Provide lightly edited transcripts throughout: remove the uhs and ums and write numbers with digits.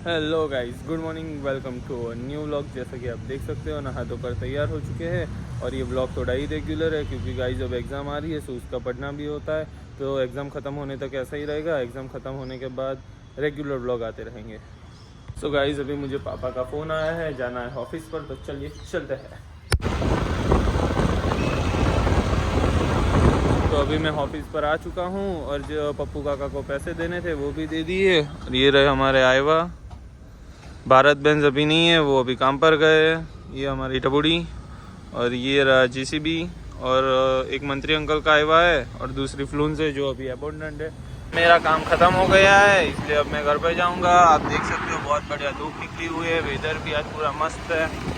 Hello guys, good morning, welcome to a new vlog. जैसा कि आप देख सकते हो, नहा धोकर तैयार हो चुके हैं और ये व्लॉग थोड़ा ही रेगुलर है क्योंकि गाइस जब एग्ज़ाम आ रही है तो उसका पढ़ना भी होता है। तो एग्ज़ाम ख़त्म होने तक ऐसा ही रहेगा। एग्ज़ाम ख़त्म होने के बाद रेगुलर व्लॉग आते रहेंगे। सो गाइस, अभी मुझे पापा का फ़ोन आया है, जाना है ऑफिस पर, तो चलिए चलते हैं। तो अभी मैं ऑफिस पर आ चुका हूँ और जो पप्पू काका को पैसे देने थे वो भी दे दिए। और ये रहे हमारे आयवा। भारत बेंज अभी नहीं है, वो अभी काम पर गए। ये हमारी टबुड़ी और ये रहा जीसीबी और एक मंत्री अंकल का आयवा है और दूसरी फ्लूंस है जो अभी अबोंडेंट है। मेरा काम ख़त्म हो गया है, इसलिए अब मैं घर पे जाऊंगा। आप देख सकते हो बहुत बढ़िया धूप निकली हुई है, वेदर भी आज पूरा मस्त है।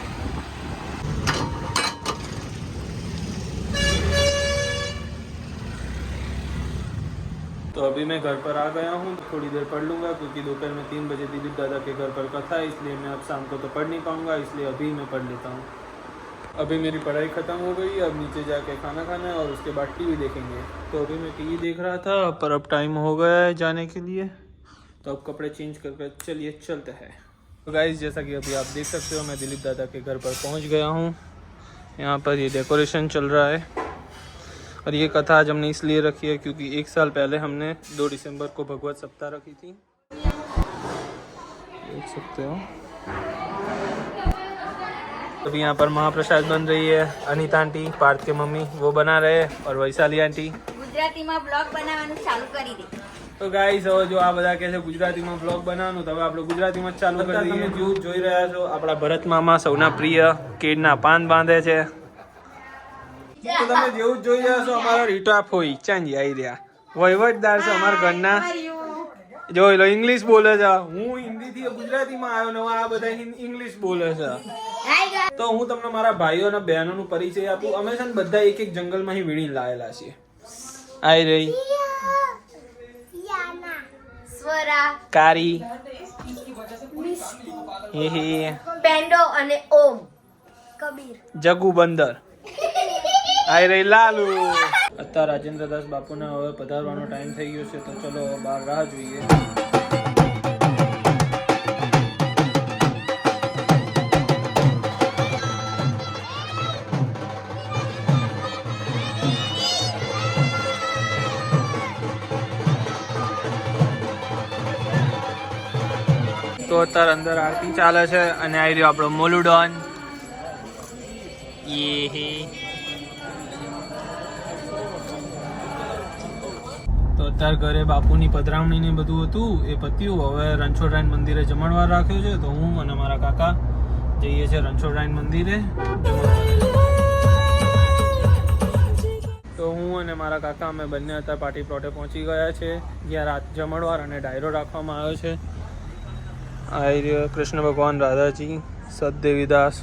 तो अभी मैं घर पर आ गया हूँ, थोड़ी देर पढ़ लूँगा क्योंकि दोपहर में 3 बजे दिलीप दादा के घर पर कथा है, इसलिए मैं अब शाम को तो पढ़ नहीं पाऊँगा, इसलिए अभी मैं पढ़ लेता हूँ। अभी मेरी पढ़ाई ख़त्म हो गई, अब नीचे जाके खाना खाना है और उसके बाद टीवी देखेंगे। तो अभी मैं टीवी देख रहा था, पर अब टाइम हो गया है जाने के लिए, तो अब कपड़े चेंज करके चलिए चलते हैं। तो गाइस, जैसा कि अभी आप देख सकते हो, मैं दिलीप दादा के घर पर पहुँच गया हूँ। यहाँ पर ये डेकोरेशन चल रहा है और ये कथा आज हमने इसलिए रखी है क्योंकि 1 साल पहले हमने 2 दिसंबर को भगवत सप्ताह रखी थी। देख सकते हो अभी यहाँ पर महाप्रसाद बन रही है। अनिता आंटी, पार्थ के मम्मी, वो बना रहे और वैशाली आंटी गुजराती में ब्लॉग बनावવાનું ચાલુ કરી દે। तो गाइस, હવે જો આ બધા કહે છે ગુજરાતીમાં બ્લોગ બનાવવાનું, તો હવે આપણે ગુજરાતીમાં જ ચાલુ કરી દઈએ। જો જોઈ રહ્યા છો, આપણા ભરત મામા સૌના પ્રિય કેળના પાન બાંધે છે। તો તમે જેવું જ જોઈ રહ્યા છો, અમારા રીટા ફોઈ ચાંજી આવી રહ્યા, વહીવટદાર છે અમારા ઘરના। જોઈ લો, ઇંગ્લિશ બોલે છે। હું હિન્દીથી ગુજરાતીમાં આવ્યો ને આ બધા ઇંગ્લિશ બોલે છે। તો હું તમને મારા ભાઈઓ અને બહેનોનું પરિચય આપું। અમે છે ને બધા એક એક જંગલમાંથી વીણીને લાવેલા છીએ। આઈ રહી સ્વરા, કારી, હે હે, પેન્ડો અને ઓમ, કબીર, જગુ બંદર, આઈ રહી લાલુ। અત્યારે રાજેન્દ્રદાસ બાપુને હવે પધારવાનો ટાઈમ થઈ ગયો છે, તો ચલો બહાર રાહ જોઈએ। તો અત્યારે અંદર આરતી ચાલે છે અને આવી રહ્યો આપણો મોલુડોન। યે હે। તો અત્યારે ઘરે બાપુની પધરામણી ને બધું હતું, એ પત્યું। હવે રણછોડરાય મંદિરે જમણવાર રાખ્યો છે, તો હું અને મારા કાકા જઈએ છીએ રણછોડરાય મંદિરે। તો હું અને મારા કાકા અમે બંને અત્યારે પાર્ટી પ્લોટે પહોંચી ગયા છે, જ્યાં રાત જમણવાર અને ડાયરો રાખવામાં આવ્યો છે। આ કૃષ્ણ ભગવાન, રાધાજી, સતદેવીદાસ,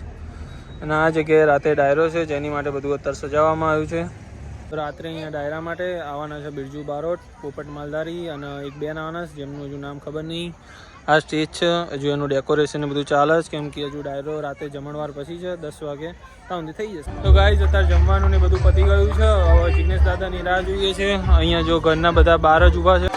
અને આ જગ્યાએ રાતે ડાયરો છે જેની માટે બધું અત્યારે સજાવવામાં આવ્યું છે। રાત્રે અહીંયા ડાયરા માટે આવવાના છે બિરજુ બારોટ, પોપટ માલધારી અને એક બેન આવવાના છે જેમનું હજુ નામ ખબર નહીં। આ સ્ટેજ છે, હજુ એનું ડેકોરેશન ને બધું ચાલે છે કેમ કે હજુ ડાયરો રાતે જમણવાર પછી છે, 10 વાગે ત્યાં થઈ જશે। તો ગાઈઝ, અત્યારે જમવાનું ને બધું પતી ગયું છે। હવે જિગ્નેશ દાદાની રાહ જોઈએ છે। અહીંયા જો ઘરના બધા બહાર જ ઊભા છે।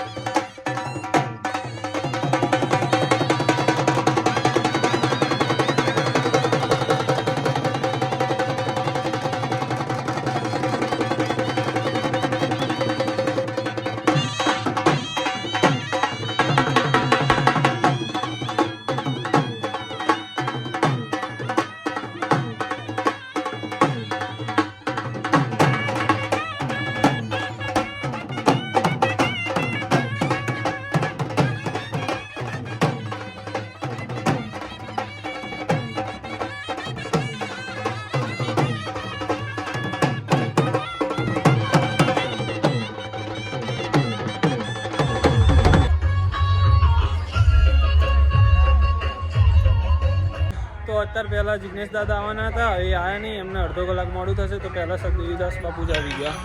તો અત્યારે પહેલા જિગ્નેશ દાદા આવવાના હતા, એ આયા નહીં, એમને અડધો કલાક મોડું થશે, તો પહેલા સતદેવીદાસ બાપુ જ આવી ગયા।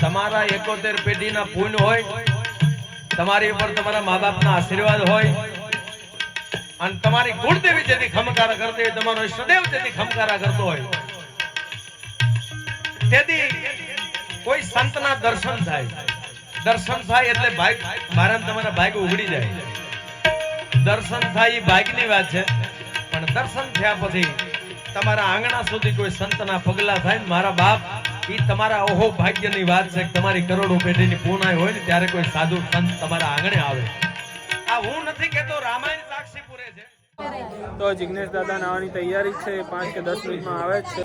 તમારા 71 પેઢીના પુણ્ય હોય, તમારી ઉપર તમારા મા બાપના આશીર્વાદ હોય અને તમારી કુળદેવી જેથી ખમકારા કરતી હોય, તમારો સદૈવ જેથી ખમકારા કરતો હોય, તેથી કોઈ સંતના દર્શન થાય એટલે ભાગ મારા તમારા ભાગ ઉઘડી જાય। દર્શન થાય એ ભાગ્યની વાત છે, પણ દર્શન થયા પછી તમારા આંગણા સુધી કોઈ સંતના પગલા થાય ને મારા બાપ, ઈ તમારા ઓહો ભાગ્યની વાત છે કે તમારી કરોડો પેઢીની પૂર્ણાઈ હોય ને ત્યારે કોઈ સાધુ સંત તમારા આંગણે આવે. આ હું નથી કહેતો, રામાયણ સાક્ષી પૂરે છે. તો જિગ્નેશ દાદા નાવાની તૈયારી છે, 5 કે 10 મિનિટમાં આવે જ છે.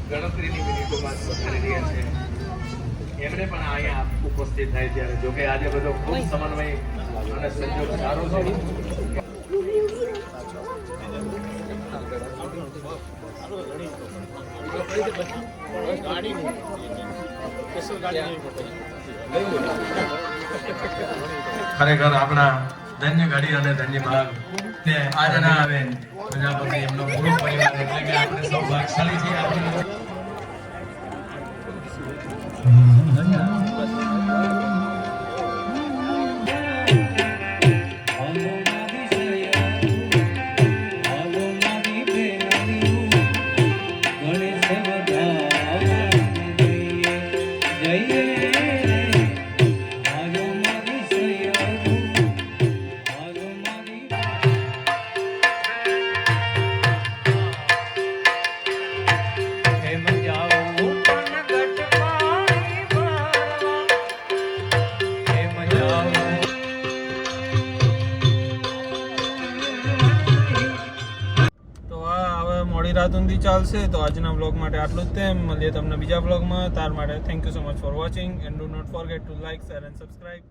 ગણતરીની મિનિટોમાં પધારી રહ્યા છે. એમણે પણ અહીંયા ઉપસ્થિત થાય ત્યારે જોકે આજે બધો ખૂબ સમન્વય અને સંયોગ સારો છે. ખરેખર આપણા ધન્ય ઘડી અને ધન્ય ભાગ ને આજના આવે પ્રજાપતિ એમનો પૂરો પરિવાર એટલે કે આપણે સૌ ભાગશાળી છીએ. મોડી રાત ઊંધી ચાલશે. તો આજના બ્લોગ માટે આટલું જ તે. મળીએ તમને બીજા બ્લોગમાં. તાર માટે thank you so much for watching and do not forget to like, share and subscribe.